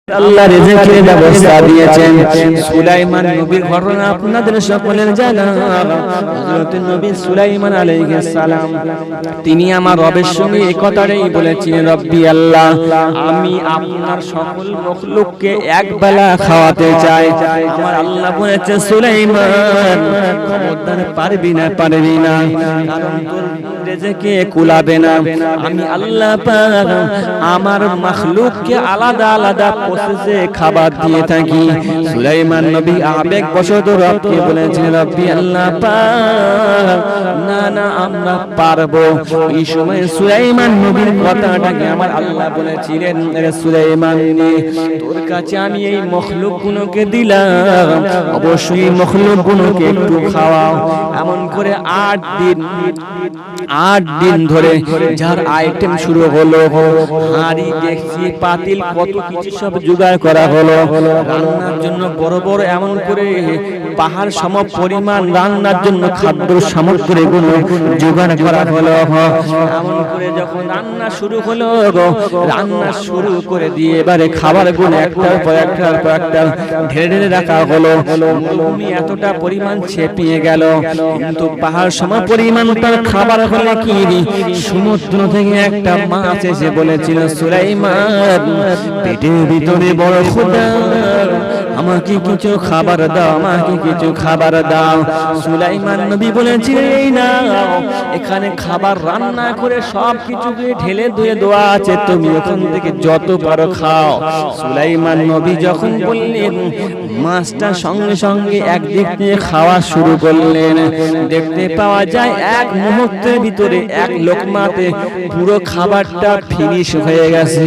আল্লাহ রিজিকের ব্যবস্থা দিয়েছেন। সুলাইমান নবীর ঘটনা আপনাদের সকলের জানা। হযরত নবী সুলাইমান আলাইহিস সালাম তিনি আমার রবের সঙ্গে এই কথাটাই বলেছিলেন, রব্বি আল্লাহ, আমি আপনার সকল মখলুককে একবেলা খাওয়াতে চাই। আমার আল্লাহ বলেছে, সুলাইমান খবরদার পারবি না, কারণ তোর রিজিকে কুলাবে না। আমি আল্লাহ পাক আমার মখলুককে আলাদা আলাদা প্রসেসে খাবার দিয়ে থাকি। সুলাইমান নবী আবেগ বশত রবকে বলেছেন, রব্বি আল্লাহ পাক, না আমরা পারবো। এই সময় সুলাইমান নবীর কথাটাকে আমার আল্লাহ বলেছিলেন, রে সুলাইমান, তোর কাছে আমি এই মখলুকগুলোকে দিলাম, অবশ্যই মখলুকগুলোকে একটু খাওয়াও। এমন করে 8 দিন ধরে যার আইটেম শুরু হলো, হাঁড়ি ডেকচি পাতিল কত কিছু সব জোগাড় করা হলো। রান্নার জন্য বড় বড় এমন করে পাহাড় সম পরিমাণ রান্নার জন্য খাদ্য সামগ্রীগুলো জোগাড় করা হলো। এমন করে যখন রান্না শুরু হলো, রান্না শুরু করে দিয়ে এবারে খাবারগুলো একটার পর একটা ঢেলে রাখা হলো। মরুভূমি এতটা পরিমাণ ছেপিয়ে গেল, কিন্তু পাহাড় সম পরিমাণ তার খাবার হলে কি, সমুদ্র থেকে একটা মাছ এসে বলেছিল, সুলাইমান পেটের ভিতরে বড় ক্ষুধা, আমাকে কিছু খাবার দাও, আমাকে কিছু খাবার দাও। সুলাইমান নবী বলেছিলেন, এই না, এখানে খাবার রান্না করে সব কিছুকে ঢেলে ধুয়ে দেওয়া আছে, তুমি ওখান থেকে যত পারো খাও। সুলাইমান নবী যখন বললেন, মাছটা সঙ্গে সঙ্গে একদিক দিয়ে খাওয়া শুরু করলেন। দেখতে পাওয়া যায় এক মুহূর্তের ভিতরে এক লোকমাতে পুরো খাবারটা ফিনিশ হয়ে গেছে।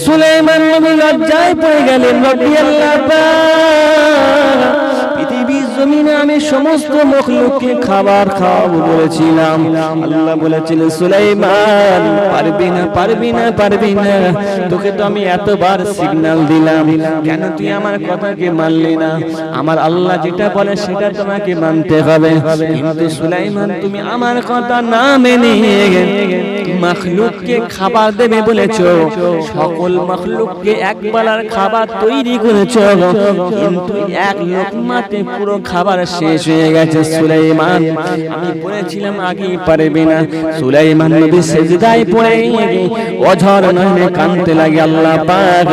সুলাইমান নবী লজ্জায় পড়ে গেলেন, রব্বি আল্লাহ পাক, পৃথিবীর জমিনে আমি সমস্ত মখলুককে খাবার খাওয়াবো বলেছিলাম। আল্লাহ বলেছিলেন, সুলাইমান পারবি না, তোকে তো আমি এতবার সিগন্যাল দিলাম, কেন তুই আমার কথাকে মানলি না? আমার আল্লাহ যেটা বলে সেটা তোমাকে মানতে হবে। কিন্তু সুলাইমান, তুমি আমার কথা না মেনে মখলুককে খাবার দেবে বলেছো, সকল মখলুককে একবেলার খাবার তৈরি করেছো, কিন্তু এক লোকমাতে পুরো খাবার শেষ হয়ে গেছে। সুলাইমান, আমি বলেছিলাম আগেই পারবে না। সুলাইমান নবী সিজদায় পড়ে অঝর নয়নে কাঁদতে লাগে, আল্লাহ পাক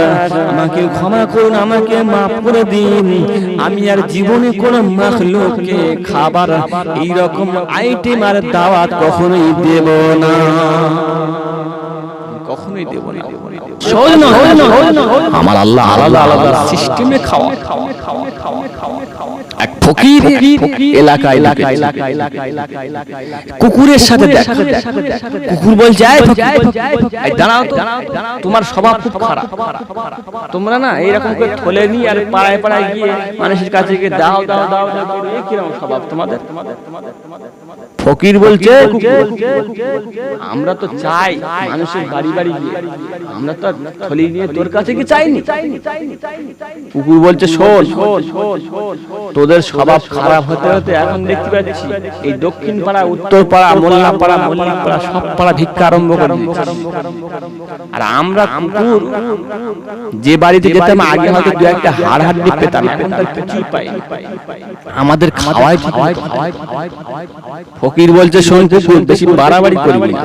আমাকে ক্ষমা করুন, আমাকে মাফ করে দিন, আমি আর জীবনে কোনো মখলুককে খাবার এই রকম আইটেম আর দাওয়াত কখনোই দেব না, কখনোই দেব না। আমার আল্লাহ আলাদা আলাদা সিস্টেমে খাওয়া। এক ফকির এলাকায় কুকুরের সাথে দেখা, কুকুর বলছে, দাঁড়াও তো, তোমার স্বভাব খুব খারাপ, তোমরা না এইরকম করে থলে নিয়ে আর পাড়ায় পাড়ায় গিয়ে মানুষের কাছে গিয়ে দাও দাও দাও দাও, কিরকম স্বভাব তোমাদের? ফকির বলছে, আমরা তো চাই মানুষের বাড়ি বাড়ি গিয়ে, আমরা তো থলি নিয়ে তোর কাছে কি চাইনি। কুকুর বলছে, শোন, তোদের স্বভাব খারাপ হতে হতে এখন দেখতে পাচ্ছি এই দক্ষিণ পাড়া, উত্তর পাড়া, মোল্লা পাড়া, মল্লিক পাড়া, সব পাড়া ভিক্ষা আরম্ভ করে দিয়েছে। আর আমরা কুকুর যে বাড়িতে যেতাম আগে হয়তো দু একটা হাড় হাড্ডি পেতাম, এখন তার কিছুই পাই, আমাদের খাওয়াই ঠিক। ফকির বলছে, শোন কুকুর, বেশি বাড়াবাড়ি করবি না,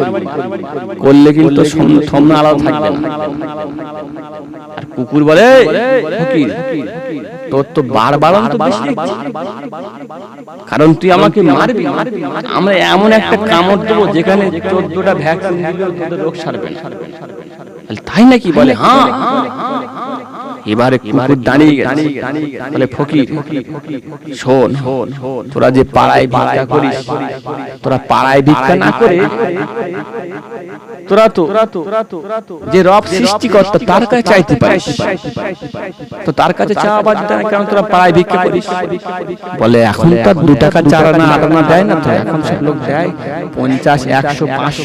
করলে কিন্তু থমনা আলাদা থাকবে না। আর কুকুর বলে, ফকির তোর তো বারবারন তো বেশি, কারণ তুই আমাকে মারবি, আমরা এমন একটা কামড় দেবো যেখানে 14টা ভ্যাকসিন দিলেও তোদের রোগ সারবে না। তাই নাকি? বলে, হ্যাঁ। এবারে কুকুর দাঁড়িয়ে গেছে, বলে, ফকির শোন, তোরা যে পাড়ায় ভিক্ষা করিস, তোরা পাড়ায় ভিক্ষা না করে তোরা তো যে রব সৃষ্টিকর্তা তার কাছে চাইতে পারিস, তো তার কাছে চাওয়া বাদ দেয়, কেন তোরা পাড়ায় ভিক্ষা করিস? বলে, এখন তো 2 টাকা 4 আনা 8 আনা দেয় না, তো এখন সব লোক দেয় 50, 100, 500।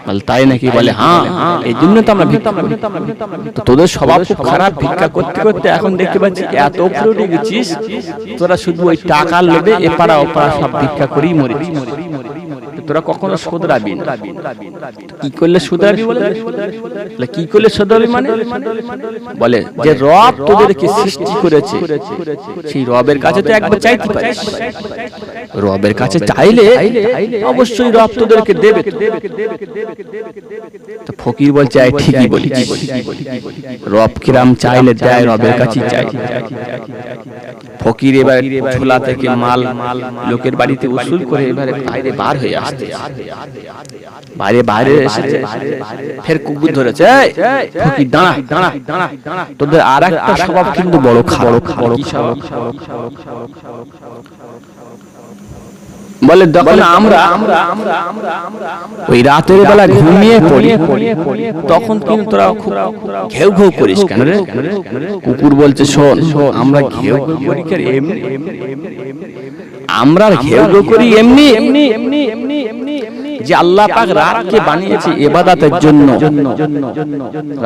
বলে, তাই নাকি? বলে, হ্যাঁ, এই জন্য তো আমরা ভিক্ষা করি। তোদের স্বভাব খুব খারাপ, ভিক্ষা করতে করতে এখন দেখতে পাচ্ছি এত উপরে উঠে গেছিস, তোরা শুধু ওই টাকা লোভে এপাড়া ওপাড়া সব ভিক্ষা করেই মরেছিস। তোরা কখনো শুধরাবি না। কি করলে শুধরাবি বলে? কি করলে শুধরাবি মানে বলে যে রব তোদেরকে সৃষ্টি করেছে, সেই রবের কাছে তো একবার চাইতে পারিস। রবের কাছে চাইলে অবশ্যই রব তোদেরকে দেবে। তো ফকির বলছে ঠিকই বলিস, রব কিরাম চাইলে দেয়, রবের কাছে চাই। ফকির এবার ঝোলা থেকে মাল লোকের বাড়িতে উসুল করে এবারে বাইরে বার হয়ে আসছে, বাইরে এসেছে, ফের কুকুর ধরেছে। ফকির দাঁড়া দাঁড়া দাঁড়া, তোদের আর একটা স্বভাব কিন্তু বড় খারাপ। বলে যখন আমরা ওই রাতের বেলা ঘুমিয়ে পড়ি তখন কিন্তু তোরা খুব ঘেউ ঘেউ করিস কেন রে? কুকুর বলছে শোন, আমরা ঘেউ ঘেউ করি এমনি, আমরা ঘেউ ঘেউ করি এমনি যে আল্লাহ পাক রাতকে বানিয়েছে ইবাদতের জন্য,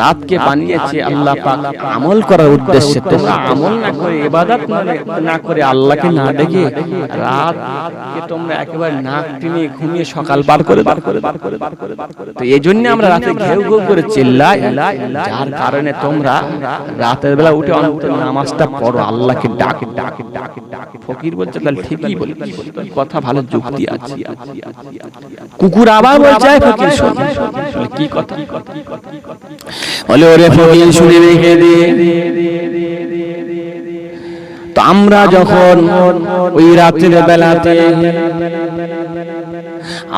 রাতকে বানিয়েছে আল্লাহ পাক আমল করার উদ্দেশ্যে। তোমরা আমল না করে ইবাদত না করে আল্লাহকে না দেখে রাতকে তোমরা একেবারে নাক টেনে ঘুমিয়ে সকাল পার করে। তো এই জন্য আমরা রাতে ঘেউ ঘেউ করে চিল্লাই, যার কারণে তোমরা রাতের বেলা উঠে অন্তত নামাজটা পড়ো, আল্লাহকে ডাকে ডাকে ডাকে ডাকে। ফকির বলছে তাহলে ঠিকই বলি, কথা ভালো যুক্তি আছে। কুকুর আবার বলছে ফকির শোন, কি কথা বলে? ওরে ফকির শুনে রেখে দে, তো আমরা যখন ওই রাতের বেলাতে,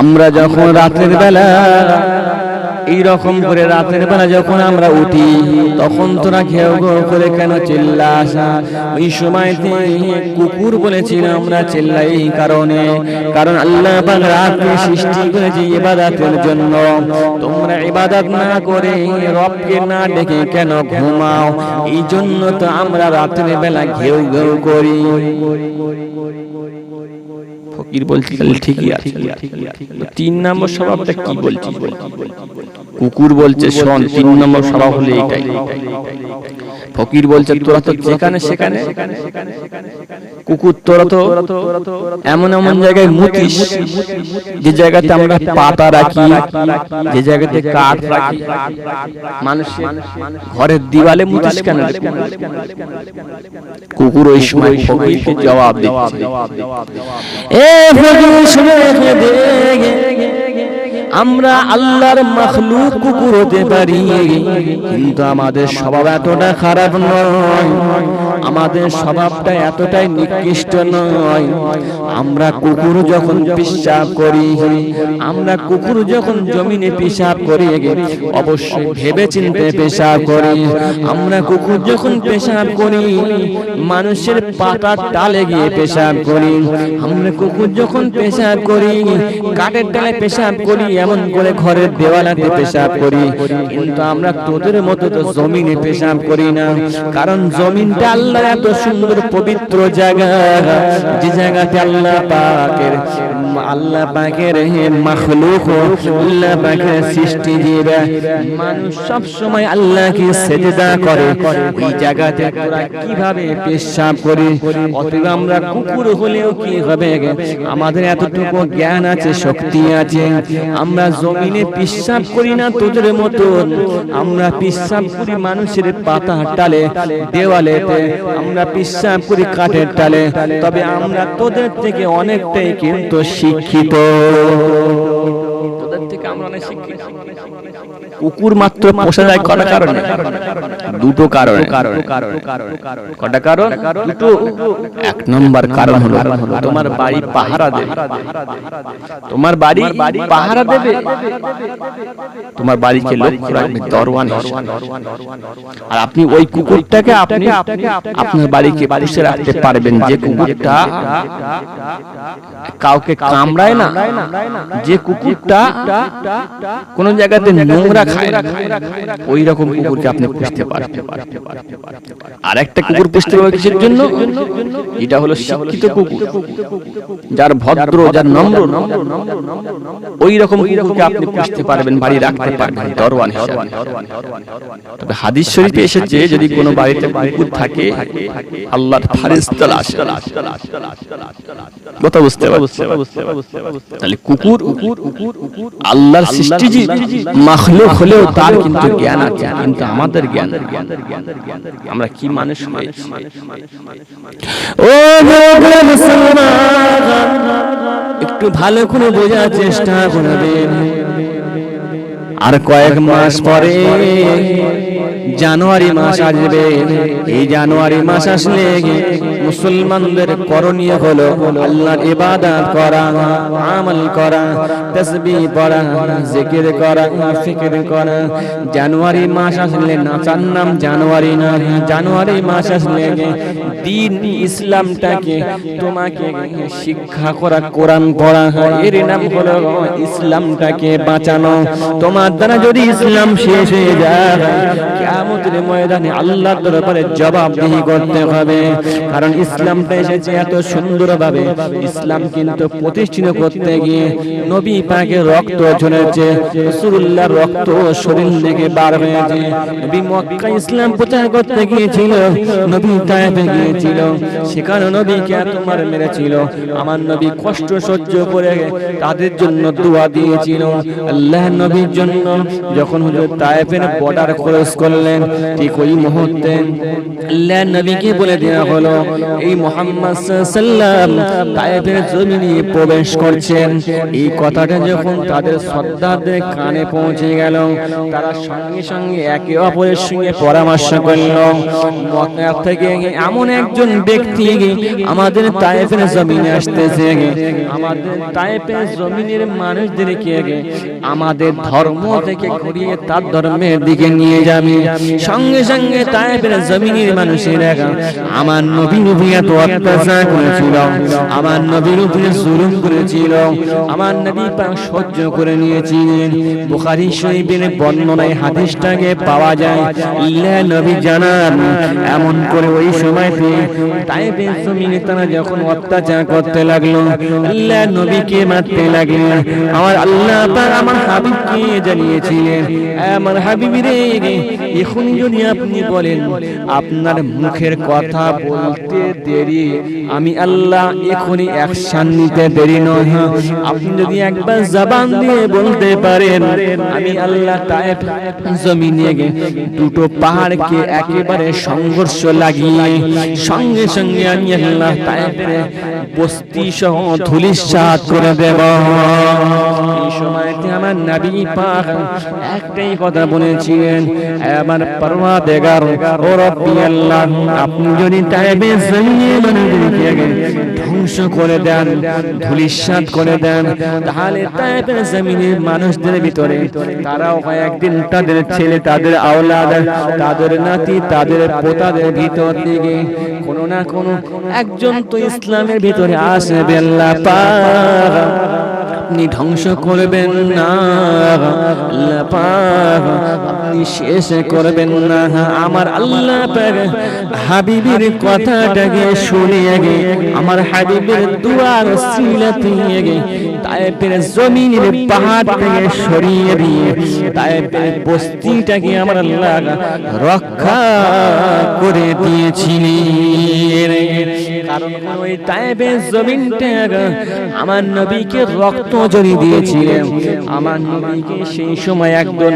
আমরা যখন রাতের বেলা এইরকম করে রাতের বেলা যখন আমরা উঠি তখন তোরা ঘেউ ঘেউ করে কেন চিল্লাস? ওই সময়তে কুকুর বলেছিল আমরা চিল্লাই এই কারণে, কারণ আল্লাহ পাক রাতকে সৃষ্টি করেছে ইবাদতের জন্য। তোমরা ইবাদত না করে রবকে না ডেকে কেন ঘুমাও? এই জন্য তো আমরা রাতের বেলা ঘেউ ঘেউ করি। ফকির বলছি তাহলে ঠিকই আছে। 3 নম্বর স্বভাবটা কি বলছি? কুকুর বলছে শোন, 3 নম্বর স্বভাব হলো এইটাই। ফকির বলছে তোরা তো যেখানে সেখানে, কুকুর তোরা তো এমন এমন জায়গায় মুতিস যে জায়গাতে আমরা পাতা রাখি, যে জায়গাতে কাঠ রাখি, মানুষের ঘরের দিওয়ালে মুতিস কেন? কুকুর ওই সময় ফকিরকে জবাব দিচ্ছে, এ ফকির শুনে রেখে দে, আমরা আল্লাহর মাখলুক কুকুর হতে পারি, কিন্তু আমাদের স্বভাব এতটা খারাপ নয়, আমাদের স্বভাবটা এতটাই নিকৃষ্ট নয়। আমরা কুকুর যখন পেশাব করি, আমরা কুকুর যখন জমিনে পেশাব করি অবশ্যই ভেবে চিন্তে পেশাব করি। আমরা কুকুর যখন পেশাব করি মানুষের পাতার ডালে গিয়ে পেশাব করি। আমরা কুকুর যখন পেশাব করি কাঠের ডালে পেশাব করি, এমন করে ঘরের দেওয়ালাতে পেশাব করি। কিন্তু আমরা তোদের মতো তো জমিনে পেশাব করি না, কারণ জমিনটা আল্লাহ এত সুন্দর পবিত্র জায়গা, যে জায়গাতে আল্লাহ পাকের মাখলুক, আল্লাহ পাকের সৃষ্টি জীবে মানুষ সব সময় আল্লাহকে সিজদা করে, ওই জায়গাতে তোরা কিভাবে পেশাব করি? অতএব আমরা কুকুর হলেও কি হবে, আমাদের এতটুকু জ্ঞান আছে, শক্তি আছে। আমরা জমিনে পেশাব করি না তোদের মতো, আমরা পেশাব করি মানুষের পাতা টালে, দেওয়ালেতে, আমরা পেশাব করি কাঠের টালে। তবে আমরা তোদের থেকে অনেকটাই কিন্তু শিক্ষিত, তোদের থেকে আমরা অনেক শিক্ষিত। কুকুর মাত্র পোষা যায় কটা কারণে? 2টো কারণে। কটা কারণ? 2টো। 1 নম্বর কারণ হলো তোমার বাড়ি পাহারা দেবে, তোমার বাড়ি পাহারা দেবে, তোমার বাড়িকে লক্ষ্য রাখবে দরওয়ান হিসেবে। আর আপনি ওই কুকুরটাকে আপনি আপনার বাড়িকে পুষে রাখতে পারবেন, যে কুকুরটা কাউকে কামড়ায় না, যে কুকুরটা কোন জায়গাতে নোংরা খায় না, ওই রকম কুকুরকে আপনি পুষতে পারেন। আর একটা কুকুর পুষতে হবে কিসের জন্য? এটা হলো শিক্ষিত কুকুর, যার ভদ্র, যার নম্র, ওই রকম কুকুরকে আপনি পুষতে পারবেন, বাড়ি রাখতে পারবেন দরওয়ান হিসেবে। তবে হাদিস শরীফে এসেছে যদি কোনো বাড়িতে কুকুর থাকে আল্লাহর ফেরেশতা আসে। কথা বুঝতে পারছেন? তাহলে কুকুর আল্লাহর সৃষ্টিজীব মাখলুক হলেও তার কিন্তু জ্ঞান আছে, কিন্তু আমাদের জ্ঞান, আমরা কি মানুষ হয়েছি। ও মুসলমান, একটু ভালো করে বোঝার চেষ্টা করবেন। আর কয়েক মাস পরে জানুয়ারি মাস আসবে। এই জানুয়ারি মাস আসলে মুসলমানদের করণীয় হলো আল্লাহর ইবাদত করা, আমল করা, তাসবিহ পড়া, জিকির করা, ফিকির করা। জানুয়ারি মাস আসলে নাচার নাম জানুয়ারি না। জানুয়ারি মাস আসলে দ্বীন ইসলামটাকে তোমাকে শিক্ষা করা, কোরআন পড়া, এর নাম হলো ইসলামটাকে বাঁচানো। তোমার দ্বারা যদি ইসলাম শেষ হয়ে যায় কিয়ামতের ময়দানে আল্লাহর দরবারে জবাবদিহি করতে হবে। কারণ ইসলামটা এসেছে এত সুন্দরভাবে, ইসলাম কিন্তু প্রতিষ্ঠিত করতে গিয়ে নবী পাকের রক্ত ঝরেছে, রাসূলুল্লাহর রক্ত শরীর থেকে বার হয়েছে। নবী মক্কা ইসলাম প্রচার করতে গিয়েছিল, নবী তায়েফে গিয়েছিল, সেখানে নবীকে তোমার মেরেছিল। আমার নবী কষ্ট সহ্য করে তাদের জন্য দোয়া দিয়েছিল। আল্লাহ নবীর জন্য যখন হুজুর তায়েফের বর্ডার ক্রস করলেন, ঠিক ওই মুহূর্তে আল্লাহ নবীকে বলে দেওয়া হলো এই মুহাম্মদ সাল্লাল্লাহু আলাইহি ওয়াসাল্লাম তায়েফের জমিনে প্রবেশ করছেন। এই কথাটা যখন তাদের সর্দারদের কানে পৌঁছে গেল, তারা সঙ্গে সঙ্গে একে অপরের সঙ্গে পরামর্শ করল, মক্কা থেকে এমন একজন ব্যক্তি আমাদের তায়েফের জমিনে আসতেছে, আমাদের তায়েফের জমিনের মানুষদেরকে আমাদের ধর্ম থেকে ঘুরিয়ে তার ধর্মের দিকে নিয়ে যাবে। সঙ্গে সঙ্গে তায়েফের জমিনের মানুষেরা আমার নবীর উপরে এত অত্যাচার করেছিল, আমার নবীর উপরে জুলুম করেছিল, আমার নবী পাক সহ্য করে নিয়েছিলেন। বুখারী শরীফের বর্ণনায় হাদিসটাকে পাওয়া যায়। আল্লাহ নবী জানান এমন করে ওই সময়তে তায়েফের জমিনে তারা যখন অত্যাচার করতে লাগলো, আল্লাহ নবীকে মারতে লাগলেন, আমার আল্লাহ পাক আমার হাবিবকে জানিয়েছিলেন, আমার হাবিবরে এখনই যদি আপনি বলেন আপনার মুখের কথা বলতে দেরি, আমি আল্লাহ এখনই অ্যাকশন নিতে দেরি নয়। আপনি যদি একবার জবান দিয়ে বলতে পারেন আমি আল্লাহ তায়েফ জমিনে দুটো পাহাড়কে একেবারে সংঘর্ষ লাগিয়ে সঙ্গে সঙ্গে আমি আল্লাহ তায়েফের বস্তি সহ ধূলিসাৎ করে দেব। এই সময়তে আমার নবী পাক একটাই কথা বলেছিলেন, আমার পরওয়ারদিগার ও রব্বি আল্লাহ, আপনি যদি তায়েফের জমিনে মানুষদেরকে ধ্বংস করে দেন, ধূলিসাৎ করে দেন, তাহলে তায়েফের জমিনের মানুষদের ভিতরে তারাও একদিন তাদের ছেলে, তাদের আওলাদ, তাদের নাতি, তাদের পোতাদের ভিতর থেকে কোনো না কোনো একজন তো ইসলামের ভিতরে আসবে। আল্লাহ পাক আপনি ধ্বংস করবেন না, আল্লাহ পাক আপনি শেষ করবেন না। আমার আল্লাহ পাক হাবিবের কথাটাকে শুনে আমার হাবিবের দুয়ার সিলাতে তায়েফের জমিনের পাহাড় থেকে সরিয়ে দিয়ে তায়েফের বস্তিটাকে আমার আল্লাহ রক্ষা করে দিয়েছিলেন। কারণ ওই তায়েফের জমিনটা আমার নবীকে রক্ত জড়িয়ে দিয়েছিলেন। আমার নবীকে সেই সময় একজন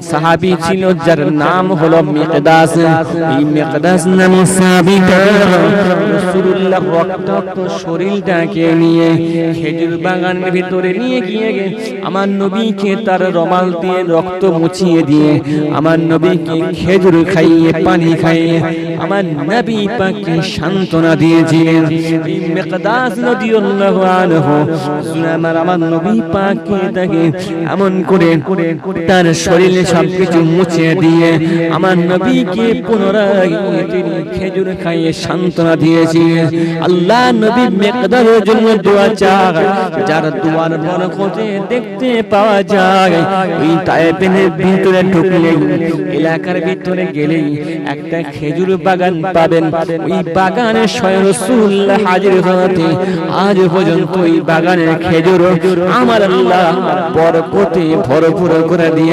সাহাবী ছিল যার নাম হলো মিকদাস। এই মিকদাস নামে সাহাবীটা রাসূলুল্লাহ রক্তাক্ত শরীরটাকে নিয়ে খেজুর বাগানের ভিতরে নিয়ে গিয়ে আমার নবীকে তার রুমাল দিয়ে রক্ত মুছিয়ে দিয়ে আমার নবীকে খেজুর খাইয়ে পানি খাইয়ে আমার নবী পাককে সান্ত্বনা দিয়েছে। দিয়েছিলেন। এই মিকদাস রাদিয়াল্লাহু আনহু আমার নবী পাককে তাকে এমন করে তার শরীরে সবকিছু মুছে দিয়ে আমার নবীকে পুনরায় তিনি খেজুর খাইয়ে সান্ত্বনা দিয়েছিলেন। আল্লাহ নবী মিকদারের জন্য দোয়া চায়, যার দোয়ার বরকতে দেখতে পাওয়া যায় ওই তায়েফের ভিতরে ঢুকলেই, এলাকার ভিতরে গেলেই একটা খেজুর বাগান পাবেন। ওই বাগানে স্বয়ং রাসূলুল্লাহ হাজির হতে আজ পর্যন্ত ওই বাগানের খেজুর আমার আল্লাহ বরকতে ভরপুর করে দিয়ে